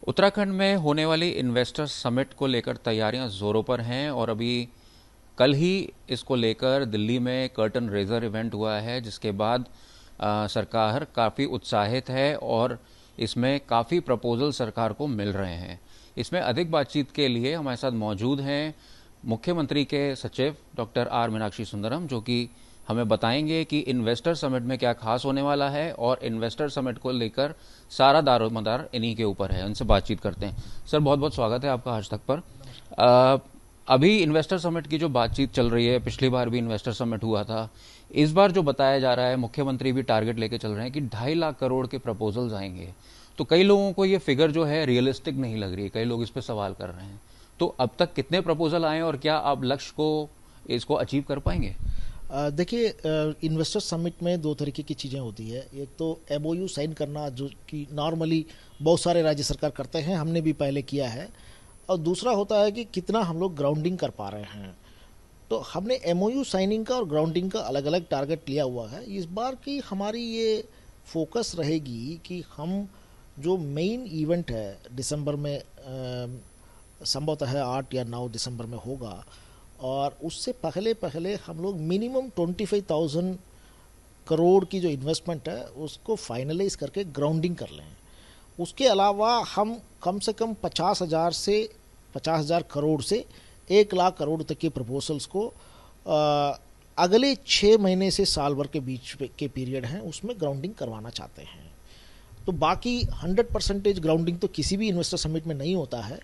उत्तराखंड में होने वाली इन्वेस्टर समिट को लेकर तैयारियां जोरों पर हैं और अभी कल ही इसको लेकर दिल्ली में कर्टन रेजर इवेंट हुआ है, जिसके बाद सरकार काफ़ी उत्साहित है और इसमें काफ़ी प्रपोजल सरकार को मिल रहे हैं। इसमें अधिक बातचीत के लिए हमारे साथ मौजूद हैं मुख्यमंत्री के सचिव डॉक्टर आर मीनाक्षी सुंदरम, जो कि हमें बताएंगे कि इन्वेस्टर समिट में क्या खास होने वाला है और इन्वेस्टर समिट को लेकर सारा दारोमदार इन्हीं के ऊपर है। उनसे बातचीत करते हैं। सर, बहुत बहुत स्वागत है आपका आज तक पर। अभी इन्वेस्टर समिट की जो बातचीत चल रही है, पिछली बार भी इन्वेस्टर समिट हुआ था, इस बार जो बताया जा रहा है, मुख्यमंत्री भी टारगेट लेके चल रहे हैं कि 2.5 लाख करोड़ के प्रपोजल्स आएंगे। तो कई लोगों को ये फिगर जो है रियलिस्टिक नहीं लग रही है, कई लोग इस पर सवाल कर रहे हैं। तो अब तक कितने प्रपोजल आए और क्या आप लक्ष्य को इसको अचीव कर पाएंगे? देखिए, इन्वेस्टर समिट में दो तरीके की चीज़ें होती है। एक तो एमओयू साइन करना, जो कि नॉर्मली बहुत सारे राज्य सरकार करते हैं, हमने भी पहले किया है। और दूसरा होता है कि कितना हम लोग ग्राउंडिंग कर पा रहे हैं। तो हमने एमओयू साइनिंग का और ग्राउंडिंग का अलग अलग टारगेट लिया हुआ है। इस बार की हमारी ये फोकस रहेगी कि हम जो मेन इवेंट है दिसंबर में, संभवतः 8 या 9 दिसंबर में होगा, और उससे पहले पहले हम लोग मिनिमम 25,000 करोड़ की जो इन्वेस्टमेंट है उसको फाइनलाइज करके ग्राउंडिंग कर लें। उसके अलावा हम कम से कम 50,000 करोड़ से 1 लाख करोड़ तक के प्रपोजल्स को अगले 6 महीने से साल भर के बीच के पीरियड हैं उसमें ग्राउंडिंग करवाना चाहते हैं। तो बाकी 100% ग्राउंडिंग तो किसी भी इन्वेस्टर समिट में नहीं होता है।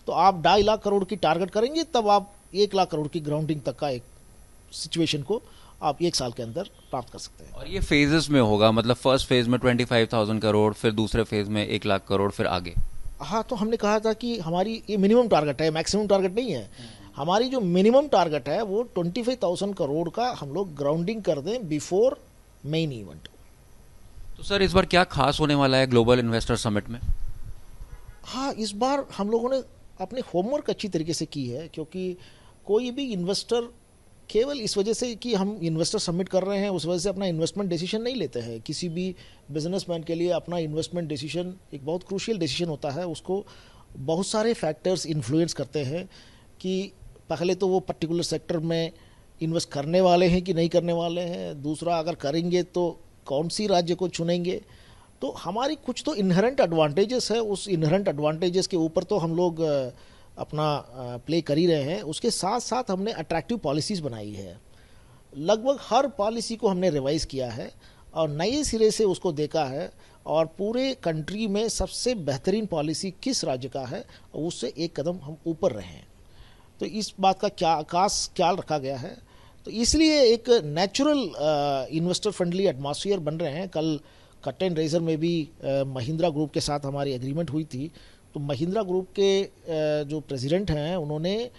तो आप 2.5 लाख करोड़ की टारगेट करेंगे तब आप 1 लाख करोड़ की ग्राउंडिंग तक का एक सिचुएशन को आप 1 साल के अंदर प्राप्त कर सकते हैं। और ये फेजेस में होगा, मतलब फर्स्ट फेज में 25,000 करोड़, फिर दूसरे फेज में 1 लाख करोड़, फिर आगे? हाँ, तो हमने कहा था कि हमारी ये मिनिमम टारगेट है, मैक्सिमम टारगेट नहीं है। हमारी जो मिनिमम टारगेट है वो 25,000 करोड़ का हम लोग ग्राउंडिंग कर दें बिफोर मेन इवेंट। तो सर, इस बार क्या खास होने वाला है ग्लोबल इन्वेस्टर समिट में? हाँ, इस बार हम लोगों ने अपने होमवर्क अच्छी तरीके से की है, क्योंकि कोई भी इन्वेस्टर केवल इस वजह से कि हम इन्वेस्टर सबमिट कर रहे हैं उस वजह से अपना इन्वेस्टमेंट डिसीजन नहीं लेते हैं। किसी भी बिजनेसमैन के लिए अपना इन्वेस्टमेंट डिसीजन एक बहुत क्रूशियल डिसीजन होता है। उसको बहुत सारे फैक्टर्स इन्फ्लुएंस करते हैं कि पहले तो वो पर्टिकुलर सेक्टर में इन्वेस्ट करने वाले हैं कि नहीं करने वाले हैं, दूसरा अगर करेंगे तो कौन सी राज्य को चुनेंगे। तो हमारी कुछ तो इनहेरेंट एडवांटेजेस है, उस इनहेरेंट एडवांटेजेस के ऊपर तो हम लोग अपना प्ले कर ही रहे हैं। उसके साथ साथ हमने अट्रैक्टिव पॉलिसीज़ बनाई है। लगभग हर पॉलिसी को हमने रिवाइज़ किया है और नए सिरे से उसको देखा है, और पूरे कंट्री में सबसे बेहतरीन पॉलिसी किस राज्य का है और उससे एक कदम हम ऊपर रहे हैं। तो इस बात का क्या खास ख्याल रखा गया है। तो इसलिए एक नेचुरल इन्वेस्टर फ्रेंडली एटमॉस्फेयर बन रहे हैं। कल कर्टेन रेजर में भी महिंद्रा ग्रुप के साथ हमारी एग्रीमेंट हुई थी। तो महिंद्रा ग्रुप के जो प्रेसिडेंट हैं उन्होंने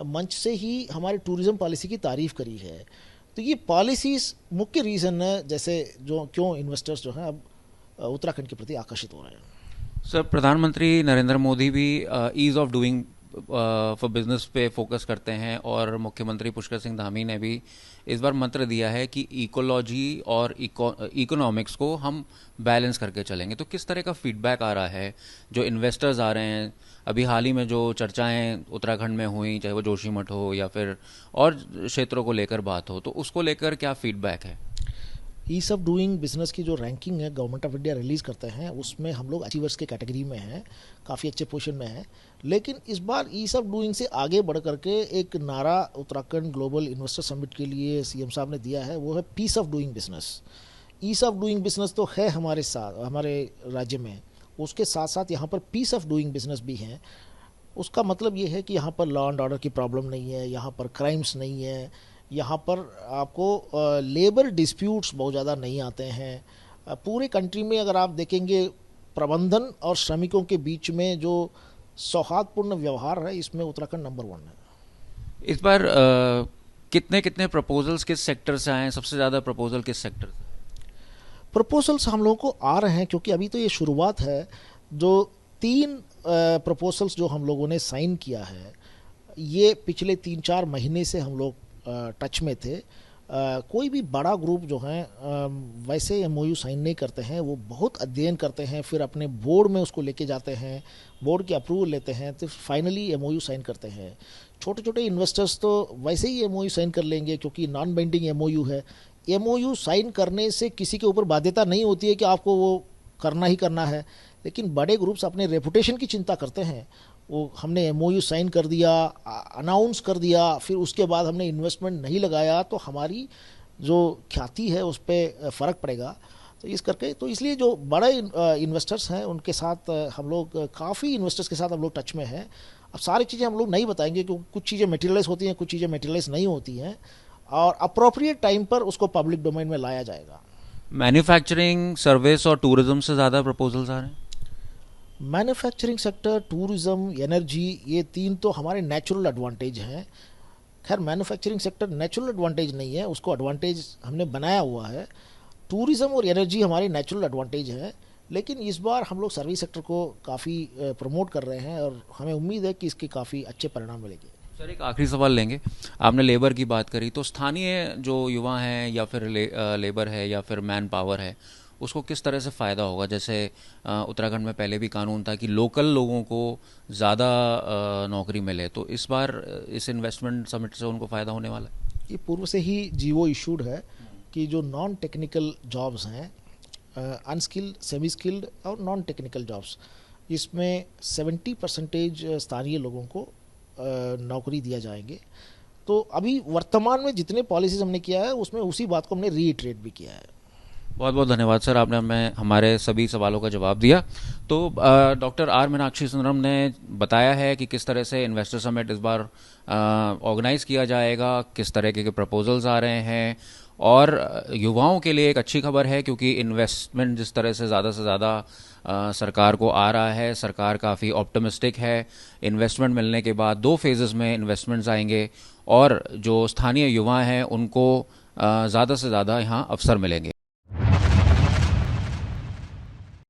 मंच से ही हमारे टूरिज़्म पॉलिसी की तारीफ़ करी है। तो ये पॉलिसीज़ मुख्य रीज़न है जैसे जो क्यों इन्वेस्टर्स जो हैं अब उत्तराखंड के प्रति आकर्षित हो रहे हैं। सर, प्रधानमंत्री नरेंद्र मोदी भी ease of doing for business पे फोकस करते हैं और मुख्यमंत्री पुष्कर सिंह धामी ने भी इस बार मंत्र दिया है कि इकोलॉजी और इकोनॉमिक्स को हम बैलेंस करके चलेंगे। तो किस तरह का फीडबैक आ रहा है जो इन्वेस्टर्स आ रहे हैं? अभी हाल ही में जो चर्चाएं उत्तराखंड में हुई, चाहे वो जोशीमठ हो या फिर और क्षेत्रों को लेकर बात हो, तो उसको लेकर क्या फीडबैक है? ईज ऑफ डूइंग बिजनेस की जो रैंकिंग है गवर्नमेंट ऑफ इंडिया रिलीज़ करते हैं उसमें हम लोग अचीवर्स के कैटेगरी में हैं, काफ़ी अच्छे पोजीशन में हैं। लेकिन इस बार ईज ऑफ डूइंग से आगे बढ़ करके एक नारा उत्तराखंड ग्लोबल इन्वेस्टर समिट के लिए सीएम साहब ने दिया है, वो है peace of doing business. Ease of doing business तो है हमारे साथ, हमारे राज्य में, उसके साथ साथ यहाँ पर पीस ऑफ डूइंग बिजनेस भी है। उसका मतलब ये है कि यहाँ पर लॉ एंड ऑर्डर की प्रॉब्लम नहीं है, यहाँ पर क्राइम्स नहीं है, यहाँ पर आपको लेबर डिस्प्यूट्स बहुत ज़्यादा नहीं आते हैं। पूरे कंट्री में अगर आप देखेंगे प्रबंधन और श्रमिकों के बीच में जो सौहार्दपूर्ण व्यवहार है, इसमें उत्तराखंड नंबर 1 है। इस बार कितने कितने प्रपोजल्स किस सेक्टर से आए हैं? सबसे ज़्यादा प्रपोजल किस सेक्टर से? प्रपोजल्स हम लोगों को आ रहे हैं क्योंकि अभी तो ये शुरुआत है। जो 3 प्रपोजल्स जो हम लोगों ने साइन किया है, ये पिछले 3-4 महीने से हम लोग टच में थे। कोई भी बड़ा ग्रुप जो है वैसे एमओयू साइन नहीं करते हैं, वो बहुत अध्ययन करते हैं, फिर अपने बोर्ड में उसको लेके जाते हैं, बोर्ड की अप्रूवल लेते हैं, तो फाइनली एमओयू साइन करते हैं। छोटे छोटे इन्वेस्टर्स तो वैसे ही एमओयू साइन कर लेंगे क्योंकि नॉन बाइंडिंग एमओयू है। एमओयू साइन करने से किसी के ऊपर बाध्यता नहीं होती है कि आपको वो करना ही करना है, लेकिन बड़े ग्रुप्स अपने रेपुटेशन की चिंता करते हैं। वो हमने एमओयू साइन कर दिया, अनाउंस कर दिया, फिर उसके बाद हमने इन्वेस्टमेंट नहीं लगाया तो हमारी जो ख्याति है उस पर फ़र्क पड़ेगा। तो इस करके तो इसलिए जो बड़े इन्वेस्टर्स हैं उनके साथ हम लोग काफ़ी इन्वेस्टर्स के साथ हम लोग टच में हैं। अब सारी चीज़ें हम लोग नहीं बताएंगे क्योंकि कुछ चीज़ें मटेरियलाइज होती हैं, कुछ चीज़ें मटेरियलाइज नहीं होती हैं, और अप्रोप्रिएट टाइम पर उसको पब्लिक डोमेन में लाया जाएगा। मैन्युफैक्चरिंग, सर्विस और टूरिज्म से ज़्यादा प्रपोजल्स आ रहे हैं? मैन्युफैक्चरिंग सेक्टर, टूरिज्म, एनर्जी, ये तीन तो हमारे नेचुरल एडवांटेज हैं। खैर मैन्युफैक्चरिंग सेक्टर नेचुरल एडवांटेज नहीं है, उसको एडवांटेज हमने बनाया हुआ है। टूरिज्म और एनर्जी हमारे नेचुरल एडवांटेज है, लेकिन इस बार हम लोग सर्विस सेक्टर को काफ़ी प्रमोट कर रहे हैं और हमें उम्मीद है कि इसके काफ़ी अच्छे परिणाम मिलेंगे। सर, एक आखिरी सवाल लेंगे। आपने लेबर की बात करी, तो स्थानीय जो युवा हैं या फिर लेबर है या फिर मैन पावर है, उसको किस तरह से फ़ायदा होगा? जैसे उत्तराखंड में पहले भी कानून था कि लोकल लोगों को ज़्यादा नौकरी मिले, तो इस बार इस इन्वेस्टमेंट समिट से उनको फ़ायदा होने वाला है? ये पूर्व से ही जीवो इशूड है कि जो नॉन टेक्निकल जॉब्स हैं, अनस्किल्ड, सेमी स्किल्ड और नॉन टेक्निकल जॉब्स, इसमें 70% स्थानीय लोगों को नौकरी दिया जाएंगे। तो अभी वर्तमान में जितने पॉलिसीज हमने किया है उसमें उसी बात को हमने रीइटरेट भी किया है। बहुत बहुत धन्यवाद सर, आपने हमें हमारे सभी सवालों का जवाब दिया। तो डॉक्टर आर मीनाक्षी सुंदरम ने बताया है कि किस तरह से इन्वेस्टर समिट इस बार ऑर्गेनाइज किया जाएगा, किस तरह के प्रपोजल्स आ रहे हैं, और युवाओं के लिए एक अच्छी खबर है क्योंकि इन्वेस्टमेंट जिस तरह से ज़्यादा सरकार को आ रहा है, सरकार काफ़ी ऑप्टिमिस्टिक है। इन्वेस्टमेंट मिलने के बाद 2 फेजेस में इन्वेस्टमेंट्स आएंगे और जो स्थानीय युवा हैं उनको ज़्यादा से ज़्यादा यहाँ अवसर मिलेंगे।